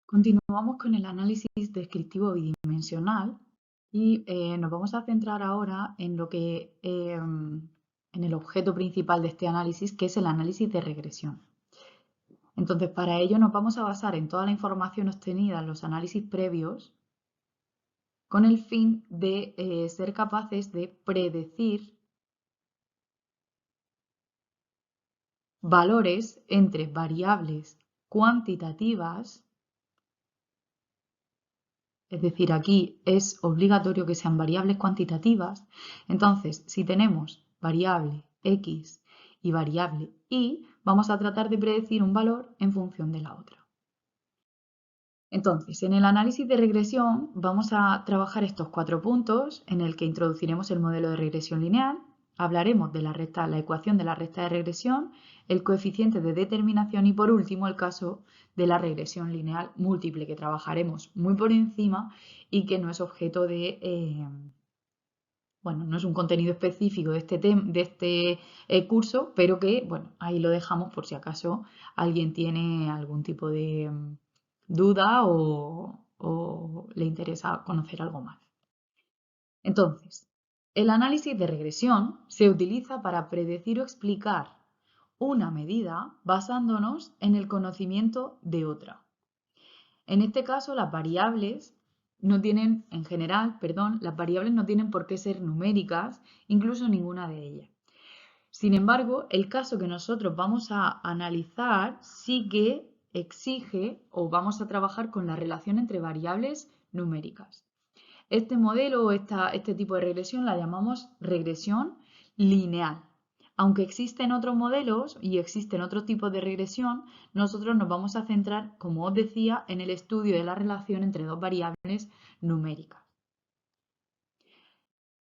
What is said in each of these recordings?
Continuamos con el análisis descriptivo bidimensional y nos vamos a centrar ahora en en el objeto principal de este análisis, que es el análisis de regresión. Entonces, para ello nos vamos a basar en toda la información obtenida en los análisis previos con el fin de ser capaces de predecir valores entre variables cuantitativas. Es decir, aquí es obligatorio que sean variables cuantitativas. Entonces, si tenemos variable x y variable y, vamos a tratar de predecir un valor en función de la otra. Entonces, en el análisis de regresión vamos a trabajar estos 4 puntos en el que introduciremos el modelo de regresión lineal, hablaremos de la ecuación de la recta de regresión, el coeficiente de determinación y por último el caso de la regresión lineal múltiple que trabajaremos muy por encima y que no es objeto de, no es un contenido específico de este curso, pero que, bueno, ahí lo dejamos por si acaso alguien tiene algún tipo de duda o le interesa conocer algo más. Entonces, el análisis de regresión se utiliza para predecir o explicar una medida basándonos en el conocimiento de otra. En este caso, las variables no tienen, en general, perdón, las variables no tienen por qué ser numéricas, incluso ninguna de ellas. Sin embargo, el caso que nosotros vamos a analizar sí que exige o vamos a trabajar con la relación entre variables numéricas. Este modelo o este tipo de regresión la llamamos regresión lineal. Aunque existen otros modelos y existen otros tipos de regresión, nosotros nos vamos a centrar, como os decía, en el estudio de la relación entre dos variables numéricas.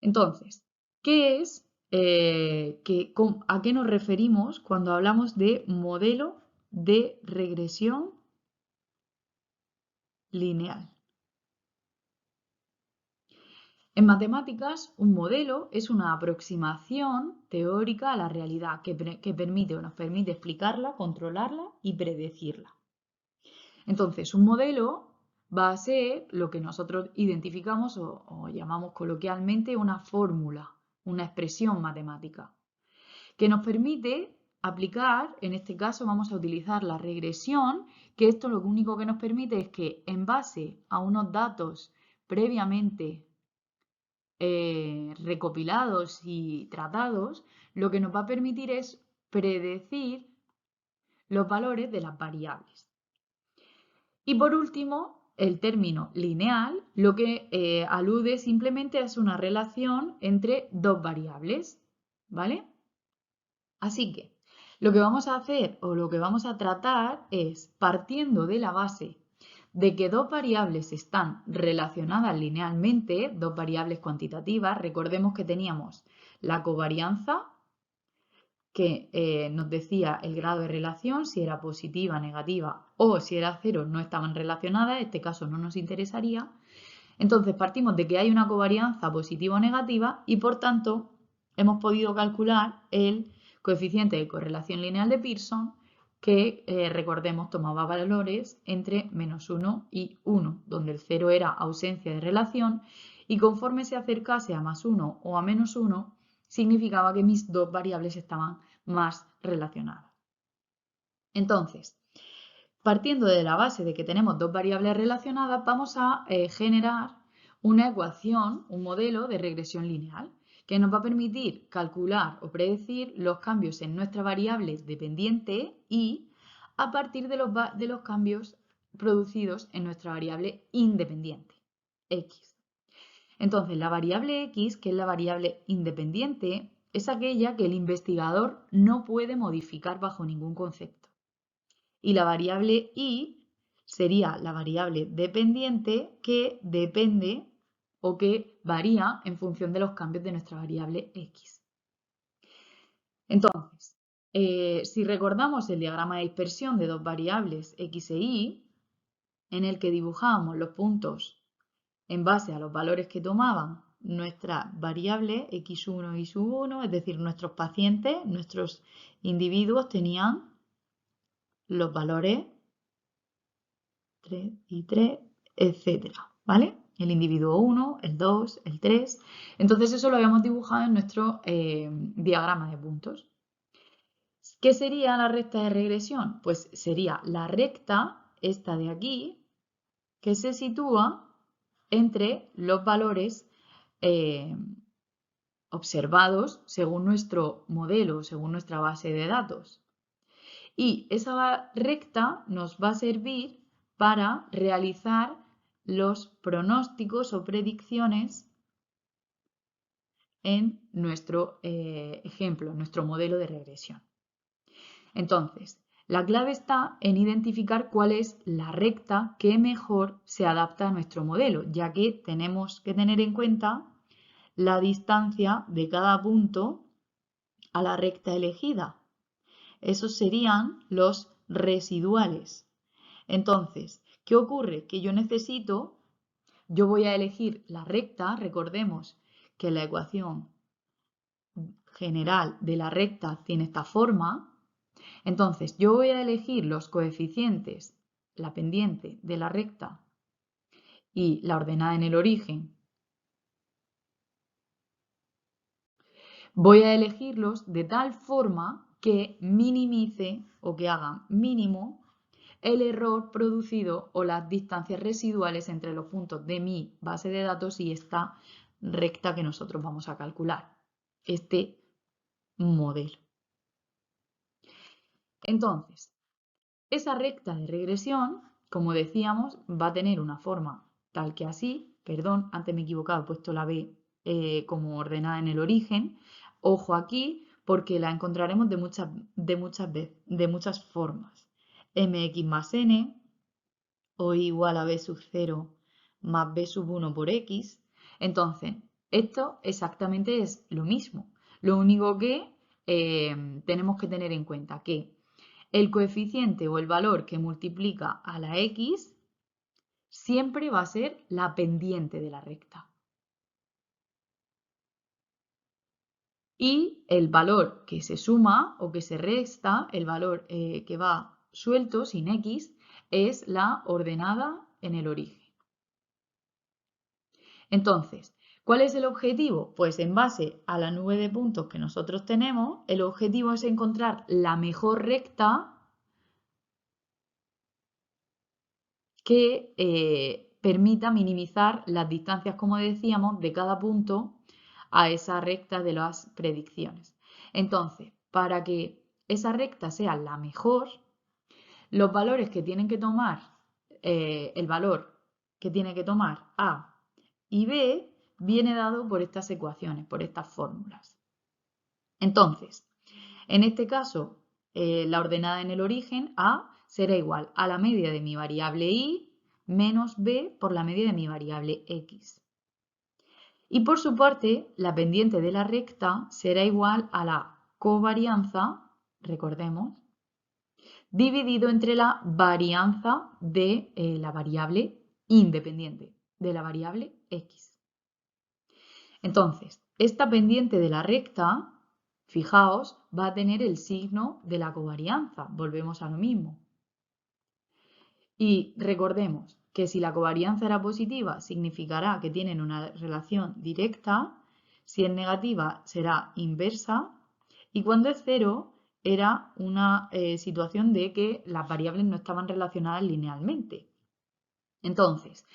Entonces, ¿a qué nos referimos cuando hablamos de modelo de regresión lineal? En matemáticas, un modelo es una aproximación teórica a la realidad que nos permite explicarla, controlarla y predecirla. Entonces, un modelo va a ser lo que nosotros identificamos o llamamos coloquialmente una fórmula, una expresión matemática, que nos permite aplicar, en este caso vamos a utilizar la regresión, que esto lo único que nos permite es que en base a unos datos previamente recopilados y tratados, lo que nos va a permitir es predecir los valores de las variables. Y por último, el término lineal lo que alude simplemente es una relación entre dos variables, ¿vale? Así que lo que vamos a hacer o lo que vamos a tratar es, partiendo de la base de que dos variables están relacionadas linealmente, dos variables cuantitativas, recordemos que teníamos la covarianza, que nos decía el grado de relación, si era positiva, negativa o si era cero no estaban relacionadas, en este caso no nos interesaría. Entonces partimos de que hay una covarianza positiva o negativa y por tanto hemos podido calcular el coeficiente de correlación lineal de Pearson que, recordemos, tomaba valores entre -1 y 1, donde el 0 era ausencia de relación y conforme se acercase a +1 o a -1, significaba que mis dos variables estaban más relacionadas. Entonces, partiendo de la base de que tenemos dos variables relacionadas, vamos a generar una ecuación, un modelo de regresión lineal, que nos va a permitir calcular o predecir los cambios en nuestra variable dependiente y a partir de los cambios producidos en nuestra variable independiente, x. Entonces, la variable x, que es la variable independiente, es aquella que el investigador no puede modificar bajo ningún concepto. Y la variable y sería la variable dependiente que depende o que varía en función de los cambios de nuestra variable x. Entonces, si recordamos el diagrama de dispersión de dos variables x e y, en el que dibujábamos los puntos en base a los valores que tomaban nuestra variable x1 y x1, es decir, nuestros pacientes, nuestros individuos tenían los valores 3 y 3, etcétera, ¿vale? El individuo 1, el 2, el 3. Entonces eso lo habíamos dibujado en nuestro diagrama de puntos. ¿Qué sería la recta de regresión? Pues sería la recta, esta de aquí, que se sitúa entre los valores observados según nuestro modelo, según nuestra base de datos. Y esa recta nos va a servir para realizar los pronósticos o predicciones en nuestro ejemplo, nuestro modelo de regresión. Entonces, la clave está en identificar cuál es la recta que mejor se adapta a nuestro modelo, ya que tenemos que tener en cuenta la distancia de cada punto a la recta elegida. Esos serían los residuales. Entonces, ¿qué ocurre? Que yo voy a elegir la recta, recordemos que la ecuación general de la recta tiene esta forma. Entonces, yo voy a elegir los coeficientes, la pendiente de la recta y la ordenada en el origen. Voy a elegirlos de tal forma que minimice o que haga mínimo el error producido o las distancias residuales entre los puntos de mi base de datos y esta recta que nosotros vamos a calcular, este modelo. Entonces, esa recta de regresión, como decíamos, va a tener una forma tal que así, perdón, antes me he equivocado, he puesto la B como ordenada en el origen. Ojo aquí, porque la encontraremos de muchas formas. Mx más n, o igual a b sub 0 más b sub 1 por x. Entonces, esto exactamente es lo mismo. Lo único que tenemos que tener en cuenta que el coeficiente o el valor que multiplica a la x siempre va a ser la pendiente de la recta. Y el valor que se suma o que se resta, el valor que va suelto sin x, es la ordenada en el origen. Entonces, ¿cuál es el objetivo? Pues en base a la nube de puntos que nosotros tenemos, el objetivo es encontrar la mejor recta que permita minimizar las distancias, como decíamos, de cada punto a esa recta de las predicciones. Entonces, para que esa recta sea la mejor, los valores que tienen que tomar, el valor que tiene que tomar A y B viene dado por estas ecuaciones, por estas fórmulas. Entonces, en este caso, la ordenada en el origen, A, será igual a la media de mi variable Y menos B por la media de mi variable X. Y por su parte, la pendiente de la recta será igual a la covarianza, recordemos, dividido entre la varianza de la variable independiente, de la variable X. Entonces, esta pendiente de la recta, fijaos, va a tener el signo de la covarianza. Volvemos a lo mismo. Y recordemos que si la covarianza era positiva, significará que tienen una relación directa. Si es negativa, será inversa. Y cuando es cero, era una situación de que las variables no estaban relacionadas linealmente. Entonces,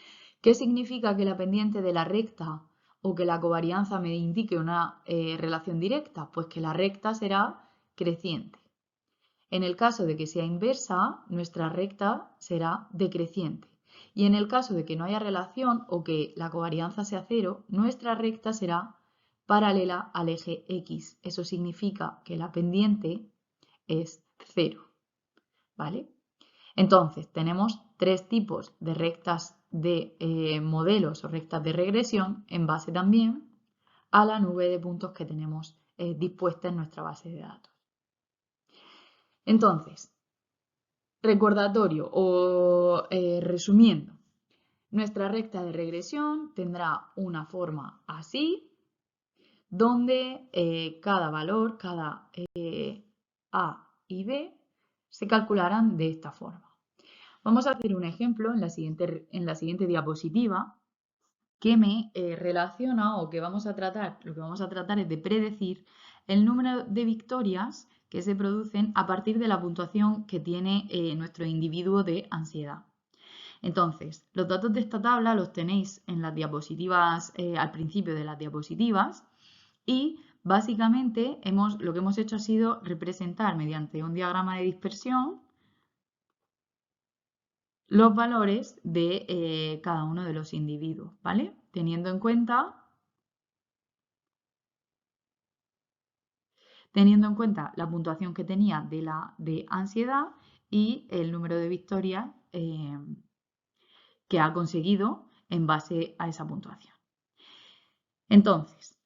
¿qué significa que la pendiente de la recta o que la covarianza me indique una relación directa? Pues que la recta será creciente. En el caso de que sea inversa, nuestra recta será decreciente. Y en el caso de que no haya relación o que la covarianza sea cero, nuestra recta será paralela al eje X. Eso significa que la pendiente es cero. ¿Vale? Entonces, tenemos tres tipos de rectas de modelos o rectas de regresión en base también a la nube de puntos que tenemos dispuesta en nuestra base de datos. Entonces, recordatorio o resumiendo, nuestra recta de regresión tendrá una forma así, donde cada valor, cada A y B, se calcularán de esta forma. Vamos a hacer un ejemplo en la siguiente diapositiva que me relaciona o que vamos a tratar, lo que vamos a tratar es de predecir el número de victorias que se producen a partir de la puntuación que tiene nuestro individuo de ansiedad. Entonces, los datos de esta tabla los tenéis en las diapositivas, al principio de las diapositivas, y básicamente lo que hemos hecho ha sido representar mediante un diagrama de dispersión los valores de cada uno de los individuos, ¿vale? Teniendo en cuenta la puntuación que tenía de ansiedad y el número de victorias que ha conseguido en base a esa puntuación. Entonces,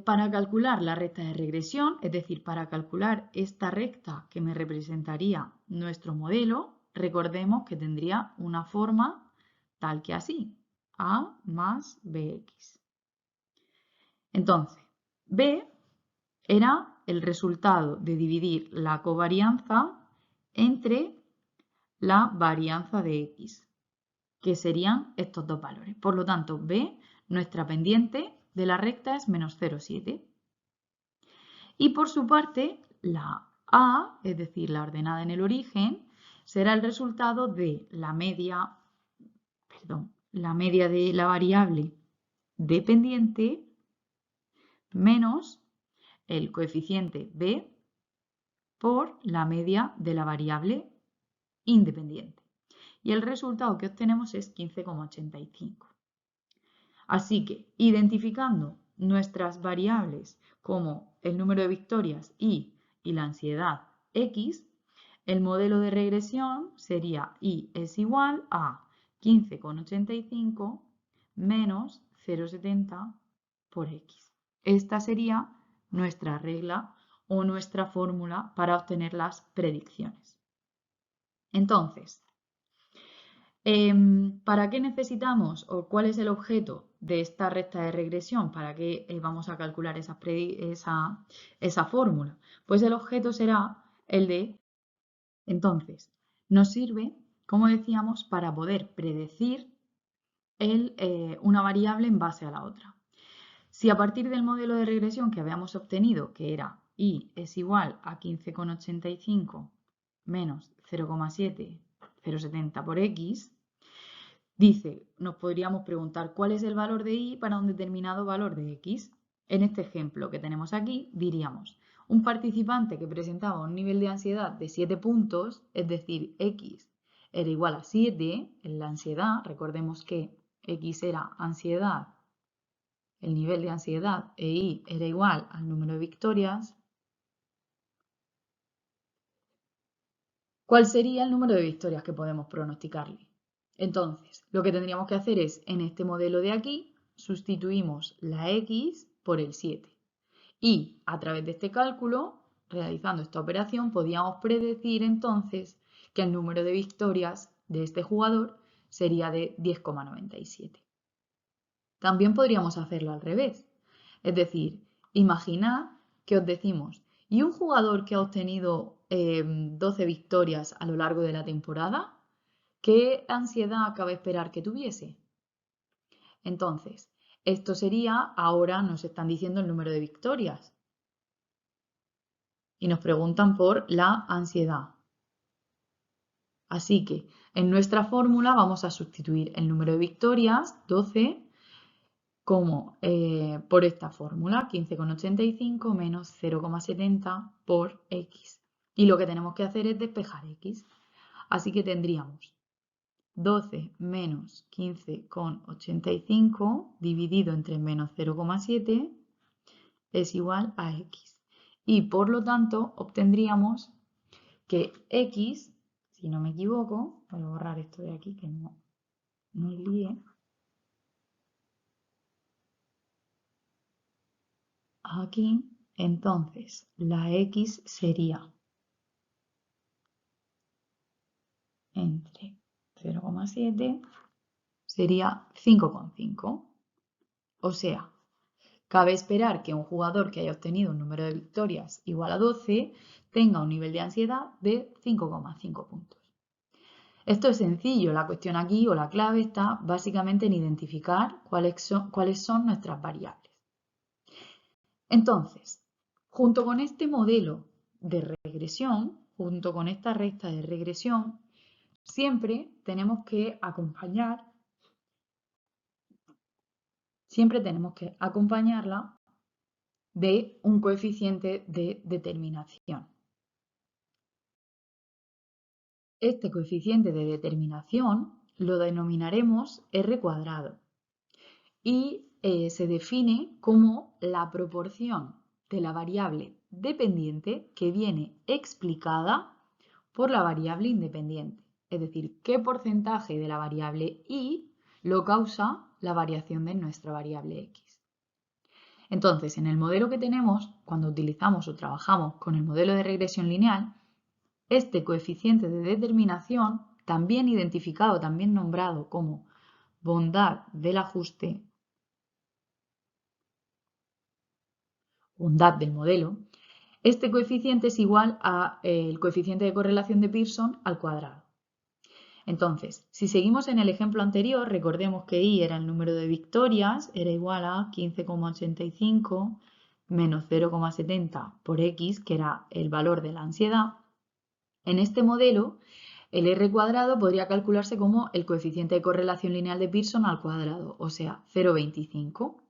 para calcular la recta de regresión, es decir, para calcular esta recta que me representaría nuestro modelo, recordemos que tendría una forma tal que así, A más BX. Entonces, B era el resultado de dividir la covarianza entre la varianza de X, que serían estos dos valores. Por lo tanto, B, nuestra pendiente de la recta es menos 0,7. Y por su parte, la A, es decir, la ordenada en el origen, será el resultado de la media de la variable dependiente menos el coeficiente B por la media de la variable independiente. Y el resultado que obtenemos es 15,85. Así que, identificando nuestras variables como el número de victorias y la ansiedad X, el modelo de regresión sería Y es igual a 15,85 menos 0,70 por X. Esta sería nuestra regla o nuestra fórmula para obtener las predicciones. Entonces, ¿para qué necesitamos o cuál es el objeto de esta recta de regresión? ¿Para qué vamos a calcular esa fórmula? Pues el objeto será el de, entonces, nos sirve, como decíamos, para poder predecir una variable en base a la otra. Si a partir del modelo de regresión que habíamos obtenido, que era Y es igual a 15,85 menos 0,7, 0,70 por X, dice, nos podríamos preguntar cuál es el valor de Y para un determinado valor de X. En este ejemplo que tenemos aquí, diríamos, un participante que presentaba un nivel de ansiedad de 7 puntos, es decir, X era igual a 7 en la ansiedad, recordemos que X era ansiedad, el nivel de ansiedad, e Y era igual al número de victorias. ¿Cuál sería el número de victorias que podemos pronosticarle? Entonces, lo que tendríamos que hacer es, en este modelo de aquí, sustituimos la X por el 7. Y a través de este cálculo, realizando esta operación, podíamos predecir entonces que el número de victorias de este jugador sería de 10,97. También podríamos hacerlo al revés. Es decir, imaginad que os decimos, ¿y un jugador que ha obtenido 12 victorias a lo largo de la temporada? ¿Qué ansiedad cabe esperar que tuviese? Entonces, esto sería, ahora nos están diciendo el número de victorias y nos preguntan por la ansiedad. Así que en nuestra fórmula vamos a sustituir el número de victorias, 12, como por esta fórmula, 15,85 menos 0,70 por X. Y lo que tenemos que hacer es despejar X. Así que tendríamos 12 menos 15,85 dividido entre menos 0,7 es igual a X. Y por lo tanto obtendríamos que X, si no me equivoco, voy a borrar esto de aquí que no líe. Aquí, entonces, la X sería entre 0,7, sería 5,5. O sea, cabe esperar que un jugador que haya obtenido un número de victorias igual a 12 tenga un nivel de ansiedad de 5,5 puntos. Esto es sencillo, la cuestión aquí o la clave está básicamente en identificar cuáles son nuestras variables. Entonces, junto con este modelo de regresión, junto con esta recta de regresión, siempre tenemos que acompañarla de un coeficiente de determinación. Este coeficiente de determinación lo denominaremos R cuadrado y se define como la proporción de la variable dependiente que viene explicada por la variable independiente. Es decir, qué porcentaje de la variable y lo causa la variación de nuestra variable x. Entonces, en el modelo que tenemos, cuando utilizamos o trabajamos con el modelo de regresión lineal, este coeficiente de determinación, también identificado, también nombrado como bondad del ajuste, bondad del modelo, este coeficiente es igual al coeficiente de correlación de Pearson al cuadrado. Entonces, si seguimos en el ejemplo anterior, recordemos que I era el número de victorias, era igual a 15,85 menos 0,70 por X, que era el valor de la ansiedad. En este modelo, el R cuadrado podría calcularse como el coeficiente de correlación lineal de Pearson al cuadrado, o sea, 0,25.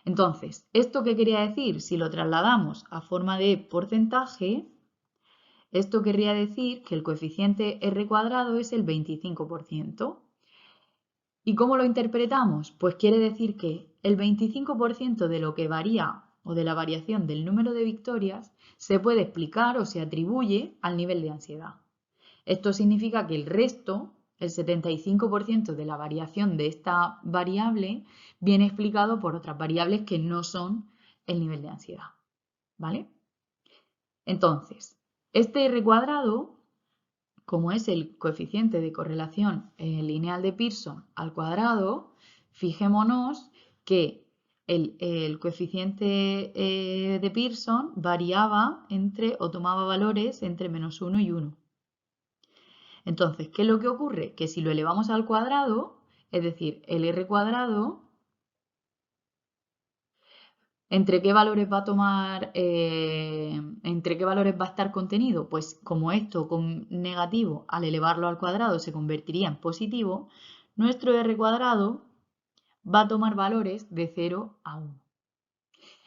Entonces, ¿esto qué quería decir? Si lo trasladamos a forma de porcentaje, esto querría decir que el coeficiente R cuadrado es el 25%. ¿Y cómo lo interpretamos? Pues quiere decir que el 25% de lo que varía o de la variación del número de victorias se puede explicar o se atribuye al nivel de ansiedad. Esto significa que el resto, el 75% de la variación de esta variable, viene explicado por otras variables que no son el nivel de ansiedad. ¿Vale? Entonces, este R cuadrado, como es el coeficiente de correlación lineal de Pearson al cuadrado, fijémonos que el coeficiente de Pearson variaba entre, o tomaba valores entre -1 y 1. Entonces, ¿qué es lo que ocurre? Que si lo elevamos al cuadrado, es decir, el R cuadrado, ¿entre qué valores va a tomar, entre qué valores va a estar contenido? Pues como esto con negativo al elevarlo al cuadrado se convertiría en positivo, nuestro R cuadrado va a tomar valores de 0 a 1.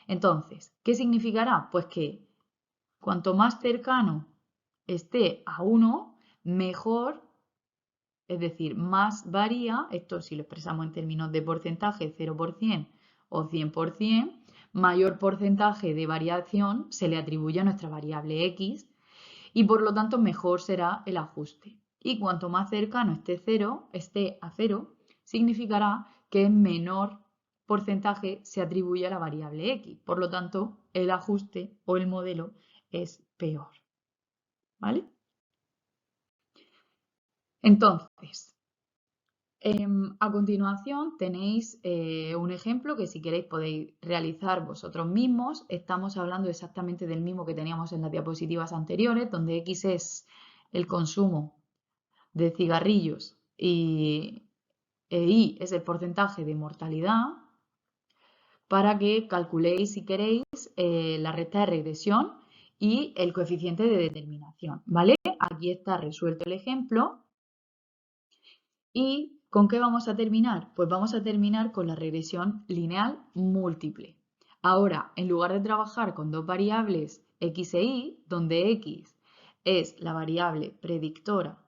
Entonces, ¿qué significará? Pues que cuanto más cercano esté a 1, mejor, es decir, más varía, esto si lo expresamos en términos de porcentaje, 0% o 100%, mayor porcentaje de variación se le atribuye a nuestra variable x y por lo tanto mejor será el ajuste. Y cuanto más cercano esté a 0, significará que menor porcentaje se atribuye a la variable x. Por lo tanto, el ajuste o el modelo es peor. ¿Vale? Entonces, a continuación tenéis un ejemplo que si queréis podéis realizar vosotros mismos. Estamos hablando exactamente del mismo que teníamos en las diapositivas anteriores, donde X es el consumo de cigarrillos y Y es el porcentaje de mortalidad, para que calculéis, si queréis, la recta de regresión y el coeficiente de determinación. ¿Vale? Aquí está resuelto el ejemplo. ¿Y con qué vamos a terminar? Pues vamos a terminar con la regresión lineal múltiple. Ahora, en lugar de trabajar con dos variables x e y, donde x es la variable predictora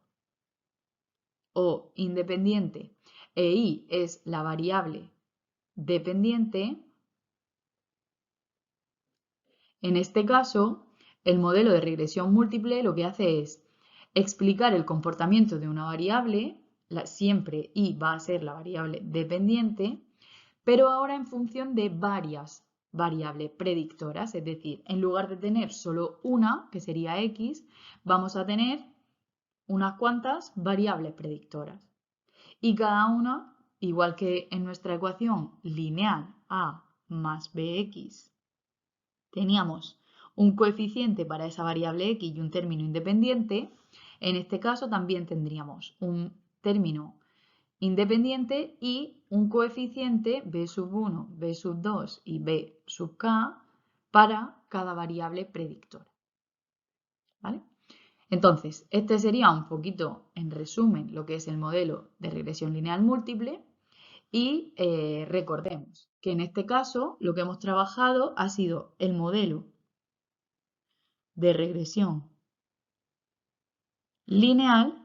o independiente e y es la variable dependiente, en este caso, el modelo de regresión múltiple lo que hace es explicar el comportamiento de una variable, siempre y va a ser la variable dependiente, pero ahora en función de varias variables predictoras, es decir, en lugar de tener solo una, que sería x, vamos a tener unas cuantas variables predictoras. Y cada una, igual que en nuestra ecuación lineal a más bx, teníamos un coeficiente para esa variable x y un término independiente, En este caso también tendríamos un término independiente y un coeficiente b sub 1, b sub 2 y b sub k para cada variable predictora. ¿Vale? Entonces, este sería un poquito, en resumen, lo que es el modelo de regresión lineal múltiple. Y recordemos que en este caso lo que hemos trabajado ha sido el modelo de regresión lineal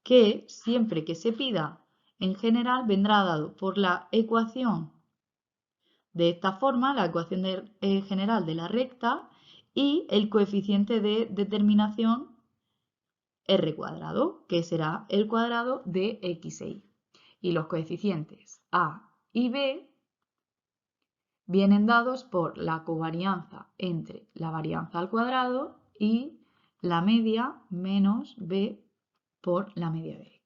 que siempre que se pida en general vendrá dado por la ecuación de esta forma, la ecuación general de la recta y el coeficiente de determinación r cuadrado, que será el cuadrado de x e y. Y los coeficientes a y b vienen dados por la covarianza entre la varianza al cuadrado y la media menos b por la media de x.